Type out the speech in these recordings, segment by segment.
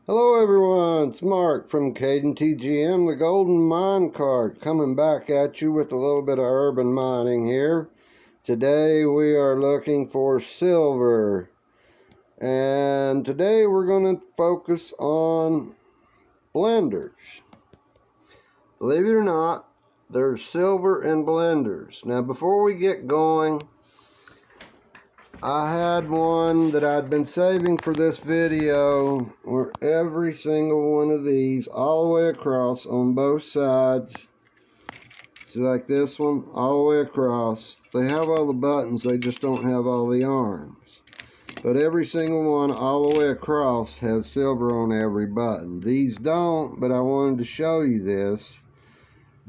Hello everyone, it's Mark from Caden TGM, the Golden Mine Cart, coming back at you with a little bit of urban mining here. Today we are looking for silver, and today we're going to focus on blenders. Believe it or not, there's silver in blenders. Now before we get going, I had one that I'd been saving for this video where every single one of these all the way across on both sides, see, like this one all the way across, they have all the buttons, they just don't have all the arms. But every single one all the way across has silver on every button. These don't, but I wanted to show you this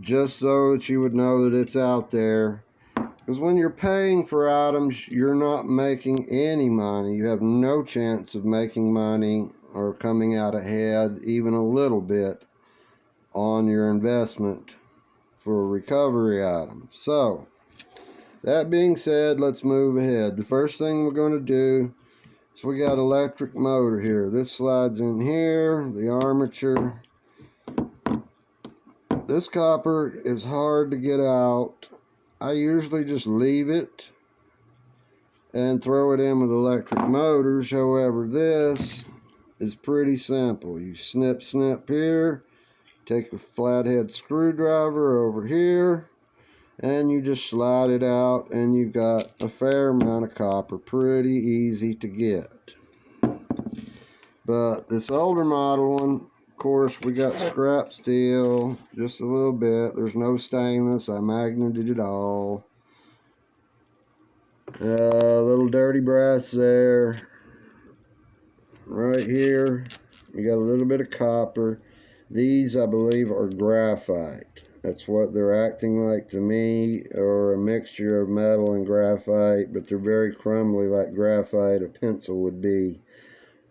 just so that you would know that it's out there. Because when you're paying for items, you're not making any money. You have no chance of making money or coming out ahead even a little bit on your investment for recovery items. So, that being said, let's move ahead. The first thing we're going to do is we got electric motor here. This slides in here, the armature. This copper is hard to get out. I usually just leave it and throw it in with electric motors. However, this is pretty simple. You snip here, take a flathead screwdriver over here, and you just slide it out, and you've got a fair amount of copper. Pretty easy to get. But this older model one, of course, we got scrap steel, just a little bit. There's no stainless. I magneted it all. Little dirty brass there. Right here, you got a little bit of copper. These, I believe, are graphite. That's what they're acting like to me, or a mixture of metal and graphite, but they're very crumbly like graphite, a pencil would be.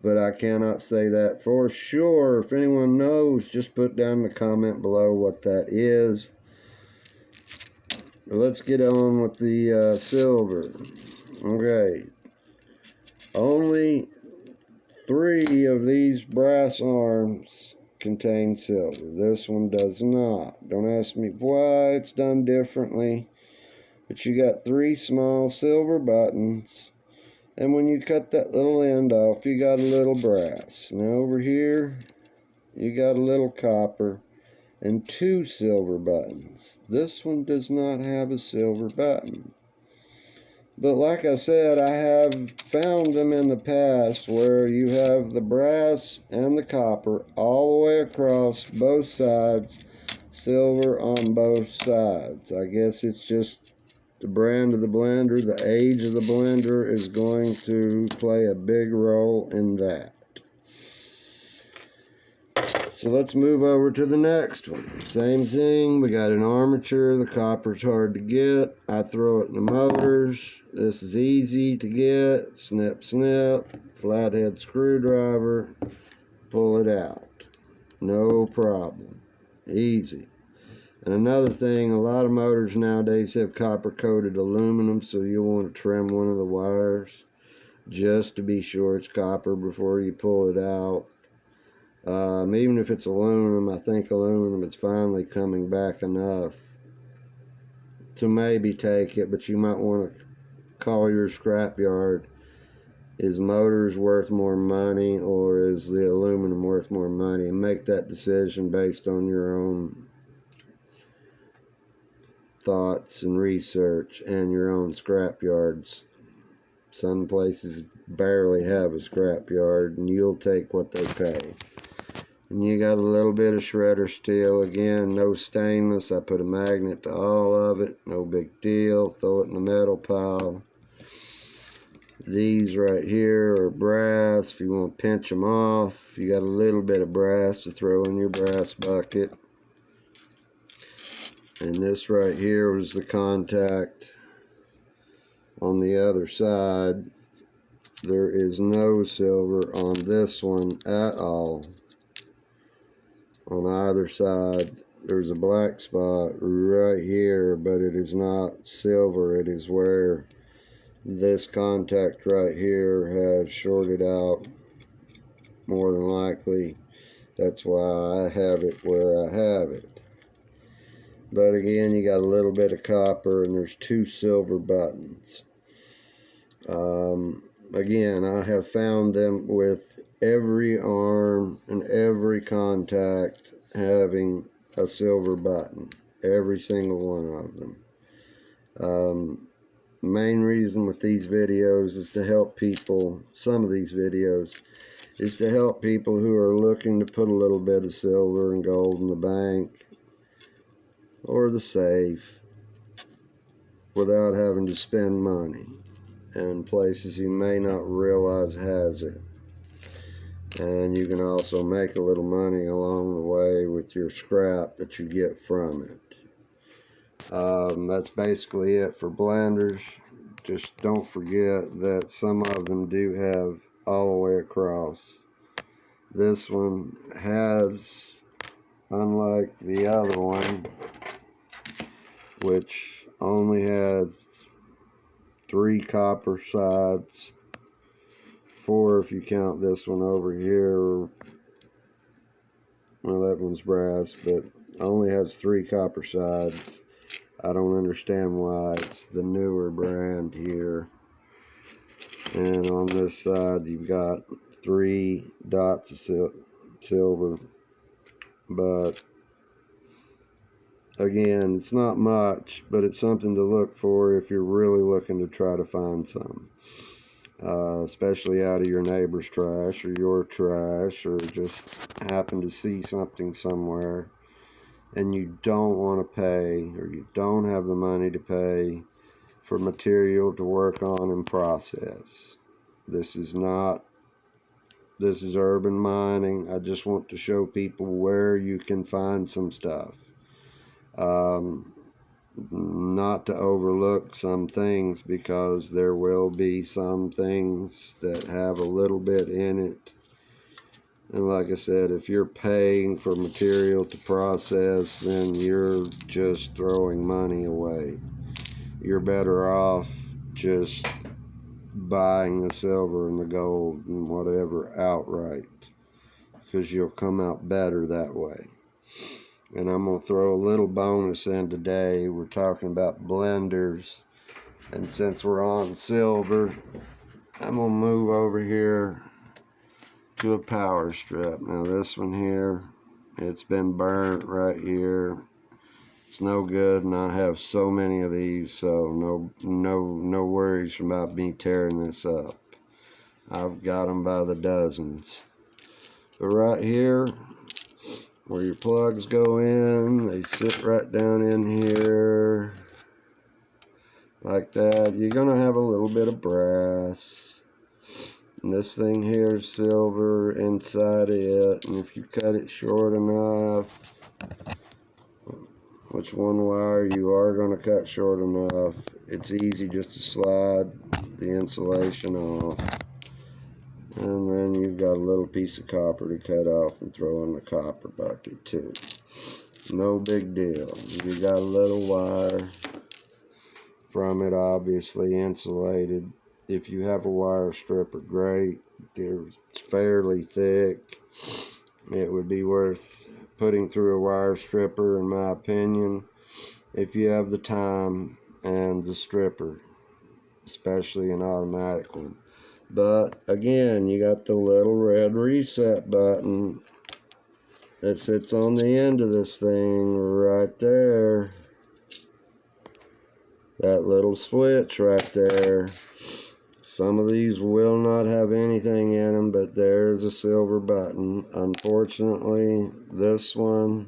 But I cannot say that for sure. If anyone knows, just put down in the comment below what that is. But let's get on with the silver. Okay. Only 3 of these brass arms contain silver. This one does not. Don't ask me why it's done differently. But you got 3 small silver buttons. And when you cut that little end off, you got a little brass. Now over here, you got a little copper and 2 silver buttons. This one does not have a silver button. But like I said, I have found them in the past where you have the brass and the copper all the way across both sides, silver on both sides. I guess it's just the brand of the blender, the age of the blender is going to play a big role in that. So let's move over to the next one. Same thing, we got an armature. The copper's hard to get. I throw it in the motors. This is easy to get. Snip, flathead screwdriver, pull it out. No problem. Easy. And another thing, a lot of motors nowadays have copper coated aluminum, so you'll want to trim one of the wires just to be sure it's copper before you pull it out. Even if it's aluminum, I think aluminum is finally coming back enough to maybe take it, but you might want to call your scrapyard. Is motors worth more money, or is the aluminum worth more money? And make that decision based on your own thoughts and research and your own scrapyards. Some places barely have a scrapyard, and you'll take what they pay. And you got a little bit of shredder steel. Again, no stainless. I put a magnet to all of it. No big deal. Throw it in the metal pile. These right here are brass. If you want to pinch them off, you got a little bit of brass to throw in your brass bucket. And this right here was the contact on the other side. There is no silver on this one at all. On either side, there's a black spot right here, but it is not silver. It is where this contact right here has shorted out more than likely. That's why I have it where I have it. But again, you got a little bit of copper, and there's 2 silver buttons. Again, I have found them with every arm and every contact having a silver button. Every single one of them. Main reason with these videos is to help people, some of these videos, is to help people who are looking to put a little bit of silver and gold in the bank or the safe without having to spend money, and places you may not realize has it. And you can also make a little money along the way with your scrap that you get from it. That's basically it for blenders. Just don't forget that some of them do have all the way across. This one has, unlike the other one, which only has 3 copper sides, 4 if you count this one over here. Well, that one's brass, but only has 3 copper sides. I don't understand why. It's the newer brand here. And on this side, you've got 3 dots of silver. But again, it's not much, but it's something to look for if you're really looking to try to find some. Especially out of your neighbor's trash or your trash, or just happen to see something somewhere and you don't want to pay, or you don't have the money to pay for material to work on and process. This is urban mining. I just want to show people where you can find some stuff. Not to overlook some things, because there will be some things that have a little bit in it. And like I said, if you're paying for material to process, then you're just throwing money away. You're better off just buying the silver and the gold and whatever outright, because you'll come out better that way. And I'm going to throw a little bonus in today. We're talking about blenders, and since we're on silver, I'm going to move over here to a power strip. Now this one here, it's been burnt right here. It's no good, and I have so many of these, so no worries about me tearing this up. I've got them by the dozens. But right here, where your plugs go in, they sit right down in here like that. You're gonna have a little bit of brass. And this thing here is silver inside it, and if you cut it short enough, which one wire you are going to cut short enough, it's easy just to slide the insulation off. And then you've got a little piece of copper to cut off and throw in the copper bucket too. No big deal. You got a little wire from it, obviously insulated. If you have a wire stripper, great. They're fairly thick. It would be worth putting through a wire stripper, in my opinion, if you have the time and the stripper, especially an automatic one. But again, you got the little red reset button that sits on the end of this thing right there. That little switch right there. Some of these will not have anything in them, but there's a silver button. Unfortunately, this one,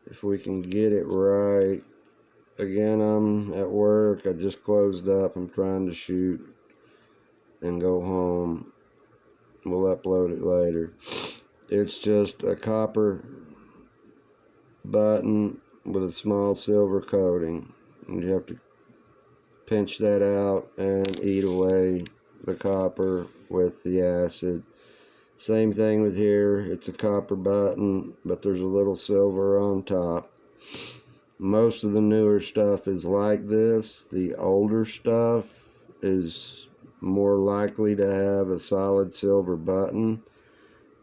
if we can get it right. Again, I'm at work. I just closed up. I'm trying to shoot and go home. We'll upload it later. It's just a copper button with a small silver coating. And you have to pinch that out and eat away the copper with the acid. Same thing with here. It's a copper button, but there's a little silver on top. Most of the newer stuff is like this. The older stuff is more likely to have a solid silver button,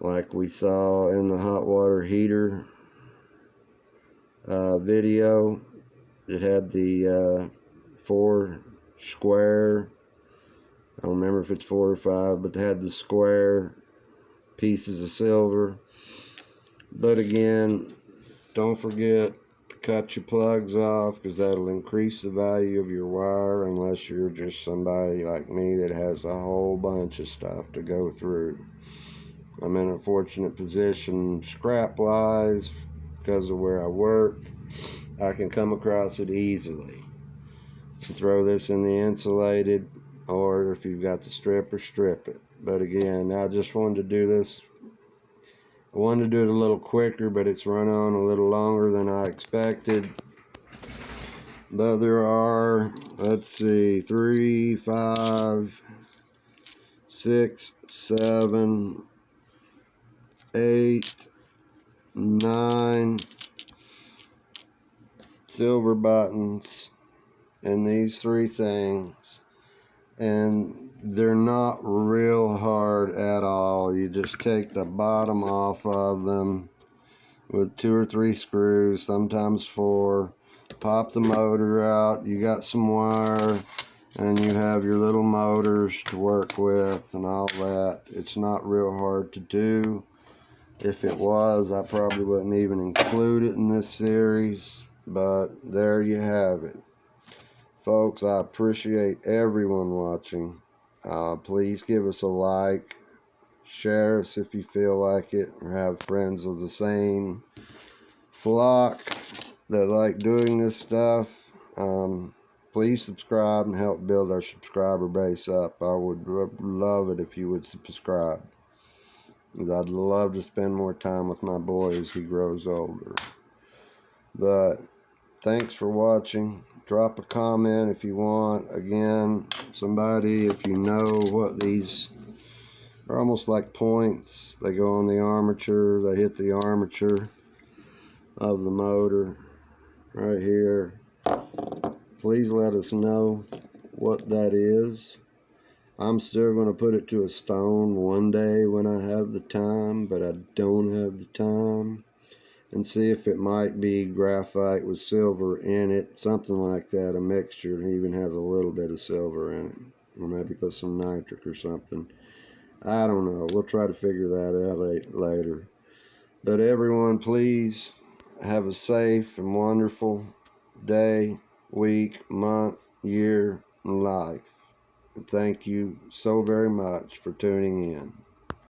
like we saw in the hot water heater video. It had the 4 square, I don't remember if it's 4 or 5, but they had the square pieces of silver. But again, don't forget to cut your plugs off, because that'll increase the value of your wire, unless you're just somebody like me that has a whole bunch of stuff to go through. I'm in a fortunate position scrap wise because of where I work. I can come across it easily. Throw this in the insulated, or if you've got the stripper, strip it. But again, I just wanted to do this. I wanted to do it a little quicker, but it's run on a little longer than I expected. But there are, let's see, 3, 5, 6, 7, 8, 9 silver buttons in these 3 things, and they're not real hard at all. You just take the bottom off of them with 2 or 3 screws, sometimes 4, pop the motor out, you got some wire, and you have your little motors to work with and all that. It's not real hard to do. If it was, I probably wouldn't even include it in this series, but there you have it. Folks, I appreciate everyone watching. Please give us a like, share us if you feel like it, or have friends of the same flock that like doing this stuff. Please subscribe and help build our subscriber base up. I would love it if you would subscribe, because I'd love to spend more time with my boy as he grows older. But thanks for watching. Drop a comment if you want. Again, somebody, if you know what these are, almost like points. They go on the armature. They hit the armature of the motor right here. Please let us know what that is. I'm still going to put it to a stone one day when I have the time, but I don't have the time. And see if it might be graphite with silver in it, something like that, a mixture. It even has a little bit of silver in it, or maybe put some nitric or something. I don't know. We'll try to figure that out later. But everyone, please have a safe and wonderful day, week, month, year, and life. And thank you so very much for tuning in.